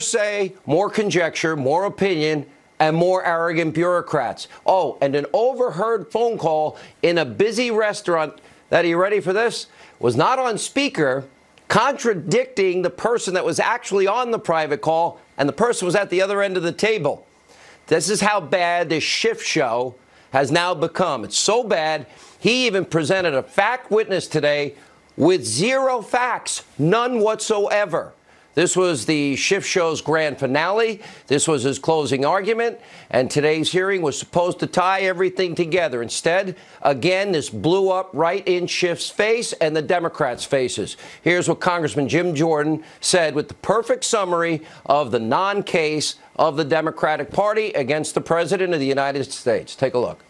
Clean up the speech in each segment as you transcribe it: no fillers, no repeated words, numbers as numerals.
Say, more conjecture, more opinion, and more arrogant bureaucrats. Oh, and an overheard phone call in a busy restaurant that, are you ready for this, was not on speaker, contradicting the person that was actually on the private call, and the person was at the other end of the table. This is how bad this shift show has now become. It's so bad, he even presented a fact witness today with zero facts, none whatsoever. This was the shift show's grand finale. This was his closing argument. And today's hearing was supposed to tie everything together. Instead, again, this blew up right in Schiff's face and the Democrats' faces. Here's what Congressman Jim Jordan said with the perfect summary of the non-case of the Democratic Party against the President of the United States. Take a look.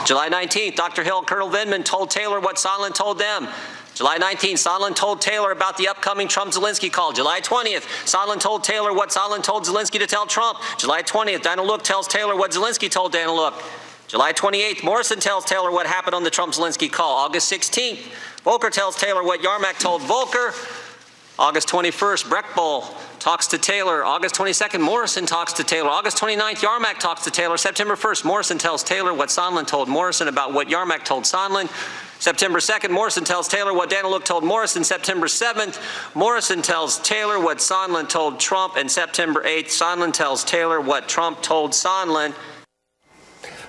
July 19th, Dr. Hill, Colonel Vindman told Taylor what Sondland told them. July 19th, Sondland told Taylor about the upcoming Trump-Zelensky call. July 20th, Sondland told Taylor what Sondland told Zelensky to tell Trump. July 20th, Dana Look tells Taylor what Zelensky told Dana Look. July 28th, Morrison tells Taylor what happened on the Trump-Zelensky call. August 16th, Volker tells Taylor what Yarmak told Volker. August 21st, Breckbull talks to Taylor. August 22nd, Morrison talks to Taylor. August 29th, Yarmak talks to Taylor. September 1st, Morrison tells Taylor what Sondland told Morrison about what Yarmak told Sondland. September 2nd, Morrison tells Taylor what Dana Look told Morrison. September 7th, Morrison tells Taylor what Sondland told Trump. And September 8th, Sondland tells Taylor what Trump told Sondland.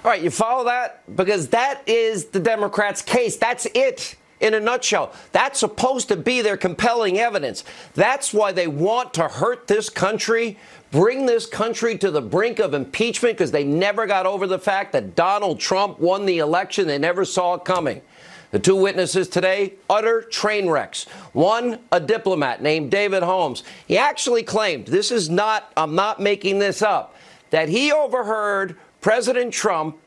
All right, you follow that? Because that is the Democrats' case. That's it. In a nutshell, that's supposed to be their compelling evidence. That's why they want to hurt this country, bring this country to the brink of impeachment, because they never got over the fact that Donald Trump won the election. They never saw it coming. The two witnesses today, utter train wrecks. One, a diplomat named David Holmes. He actually claimed, this is not, I'm not making this up, that he overheard President Trump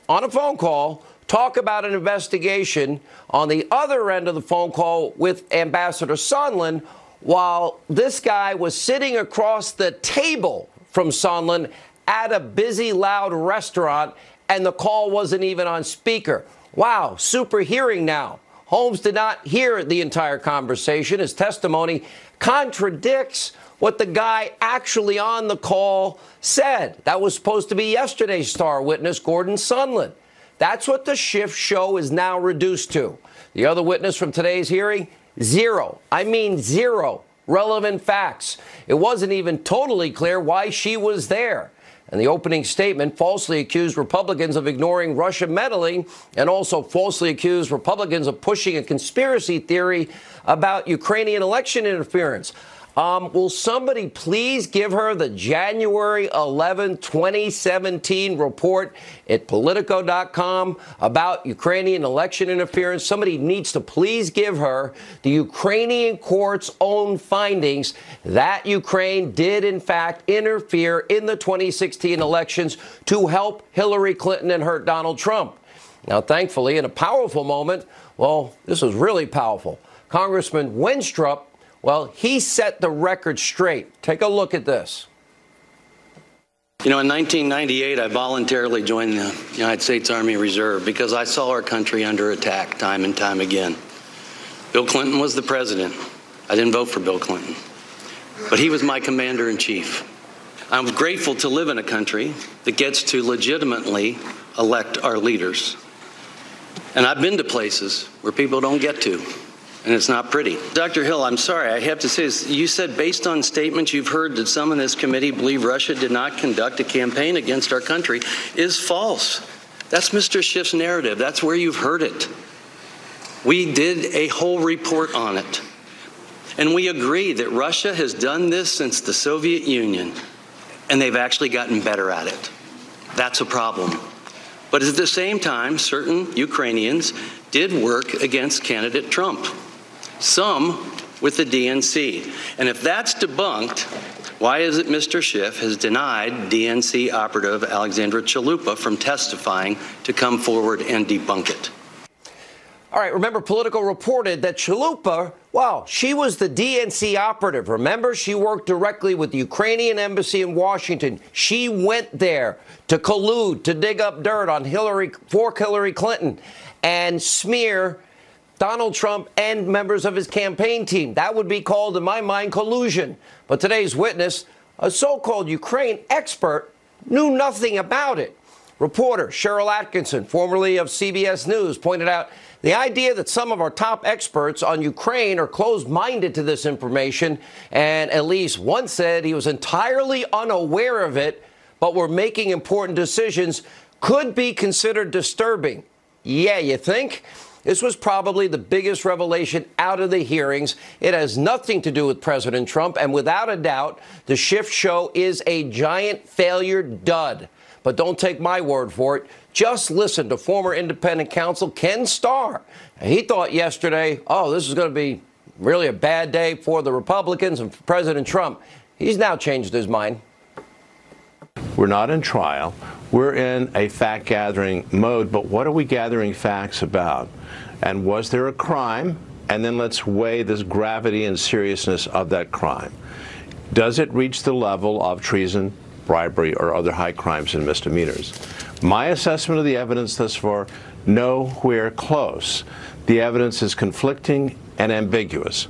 on a phone call talk about an investigation on the other end of the phone call with Ambassador Sondland, while this guy was sitting across the table from Sondland at a busy, loud restaurant, and the call wasn't even on speaker. Wow, super hearing now. Holmes did not hear the entire conversation. His testimony contradicts what the guy actually on the call said. That was supposed to be yesterday's star witness, Gordon Sondland. That's what the shift show is now reduced to. The other witness from today's hearing, zero. I mean zero relevant facts. It wasn't even totally clear why she was there. And the opening statement falsely accused Republicans of ignoring Russia meddling and also falsely accused Republicans of pushing a conspiracy theory about Ukrainian election interference. Will somebody please give her the January 11, 2017 report at Politico.com about Ukrainian election interference? Somebody needs to please give her the Ukrainian court's own findings that Ukraine did, in fact, interfere in the 2016 elections to help Hillary Clinton and hurt Donald Trump. Now, thankfully, in a powerful moment, well, this was really powerful. Congressman Wenstrup, well, he set the record straight. Take a look at this. You know, in 1998, I voluntarily joined the United States Army Reserve because I saw our country under attack time and time again. Bill Clinton was the president. I didn't vote for Bill Clinton, but he was my commander-in-chief. I'm grateful to live in a country that gets to legitimately elect our leaders. And I've been to places where people don't get to. And it's not pretty. Dr. Hill, I'm sorry, I have to say this. You said based on statements you've heard that some in this committee believe Russia did not conduct a campaign against our country is false. That's Mr. Schiff's narrative. That's where you've heard it. We did a whole report on it. And we agree that Russia has done this since the Soviet Union, and they've actually gotten better at it. That's a problem. But at the same time, certain Ukrainians did work against candidate Trump. Some with the DNC. And if that's debunked, why is it Mr. Schiff has denied DNC operative Alexandra Chalupa from testifying to come forward and debunk it? All right, remember, Politico reported that Chalupa, wow, she was the DNC operative. Remember, she worked directly with the Ukrainian embassy in Washington. She went there to collude, to dig up dirt on Hillary Clinton and smear Donald Trump and members of his campaign team. That would be called, in my mind, collusion. But today's witness, a so-called Ukraine expert, knew nothing about it. Reporter Cheryl Atkinson, formerly of CBS News, pointed out the idea that some of our top experts on Ukraine are closed-minded to this information, and at least one said he was entirely unaware of it, but were making important decisions, could be considered disturbing. Yeah, you think? This was probably the biggest revelation out of the hearings. It has nothing to do with President Trump, and without a doubt, the Schiff show is a giant failure dud. But don't take my word for it. Just listen to former independent counsel Ken Starr. He thought yesterday, oh, this is going to be really a bad day for the Republicans and for President Trump. He's now changed his mind. We're not in trial. We're in a fact-gathering mode, but what are we gathering facts about? And was there a crime? And then let's weigh the gravity and seriousness of that crime. Does it reach the level of treason, bribery, or other high crimes and misdemeanors? My assessment of the evidence thus far, nowhere close. The evidence is conflicting and ambiguous.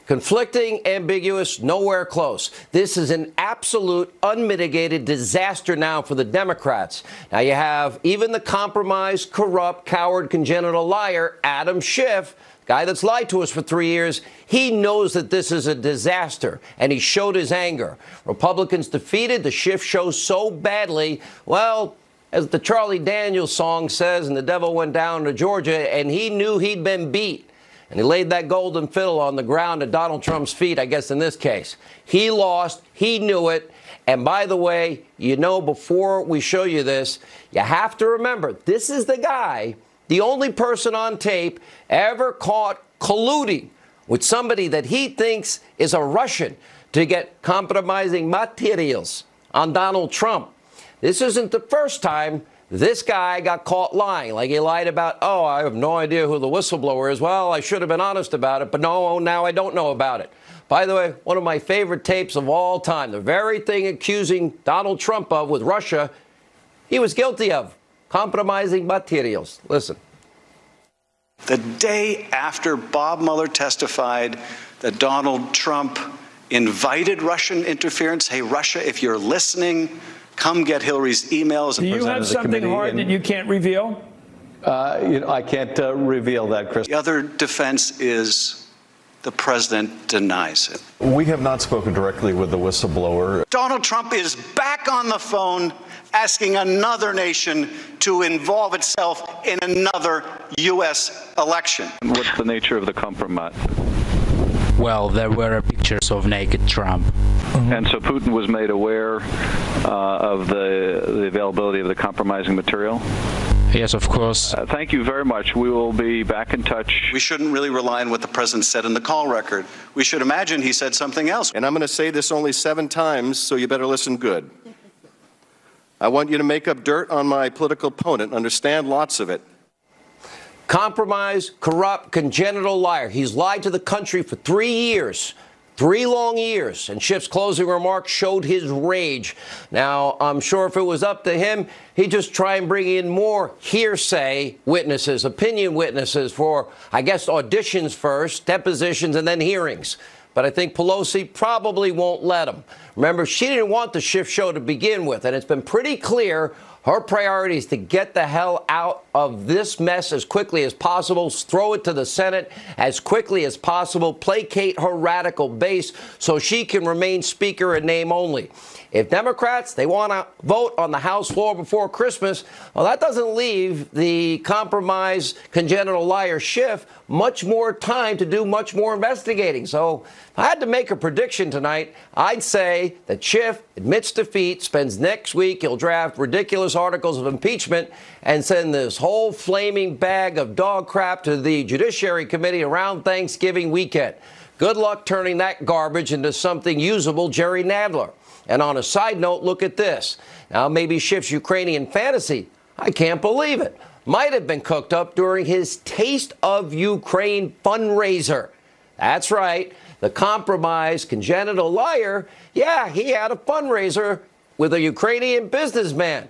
Conflicting, ambiguous, nowhere close. This is an absolute, unmitigated disaster now for the Democrats. Now you have even the compromised, corrupt, coward, congenital liar, Adam Schiff, guy that's lied to us for 3 years. He knows that this is a disaster, and he showed his anger. Republicans defeated the Schiff show so badly, well, as the Charlie Daniels song says, and the devil went down to Georgia, and he knew he'd been beat. And he laid that golden fiddle on the ground at Donald Trump's feet, I guess in this case. He lost. He knew it. And by the way, you know, before we show you this, you have to remember, this is the guy, the only person on tape ever caught colluding with somebody that he thinks is a Russian to get compromising materials on Donald Trump. This isn't the first time this guy got caught lying, like he lied about, oh, I have no idea who the whistleblower is. Well, I should have been honest about it, but no, now I don't know about it. By the way, one of my favorite tapes of all time, the very thing accusing Donald Trump of with Russia, he was guilty of compromising materials. Listen. The day after Bob Mueller testified that Donald Trump invited Russian interference, hey, Russia, if you're listening, come get Hillary's emails. Do you have something hard that you can't reveal? I can't reveal that, Chris. The other defense is the president denies it. We have not spoken directly with the whistleblower. Donald Trump is back on the phone asking another nation to involve itself in another U.S. election. What's the nature of the compromise? Well, there were pictures of naked Trump. And so Putin was made aware of the availability of the compromising material? Yes, of course. Thank you very much. We will be back in touch. We shouldn't really rely on what the president said in the call record. We should imagine he said something else. And I'm going to say this only 7 times, so you better listen good. I want you to make up dirt on my political opponent, understand lots of it. Compromised, corrupt, congenital liar. He's lied to the country for 3 years. 3 long years, and Schiff's closing remarks showed his rage. Now, I'm sure if it was up to him, he'd just try and bring in more hearsay witnesses, opinion witnesses for, I guess, auditions first, depositions, and then hearings. But I think Pelosi probably won't let him. Remember, she didn't want the Schiff show to begin with, and it's been pretty clear her priority is to get the hell out of this mess as quickly as possible, throw it to the Senate as quickly as possible, placate her radical base so she can remain Speaker in name only. If Democrats, they want to vote on the House floor before Christmas, well, that doesn't leave the compromised congenital liar Schiff much more time to do much more investigating. So if I had to make a prediction tonight, I'd say that Schiff admits defeat, spends next week, he'll draft ridiculous articles of impeachment and send this whole flaming bag of dog crap to the Judiciary Committee around Thanksgiving weekend. Good luck turning that garbage into something usable, Jerry Nadler. And on a side note, look at this. Now, maybe Schiff's Ukrainian fantasy, I can't believe it, might have been cooked up during his Taste of Ukraine fundraiser. That's right. The compromised congenital liar, yeah, he had a fundraiser with a Ukrainian businessman.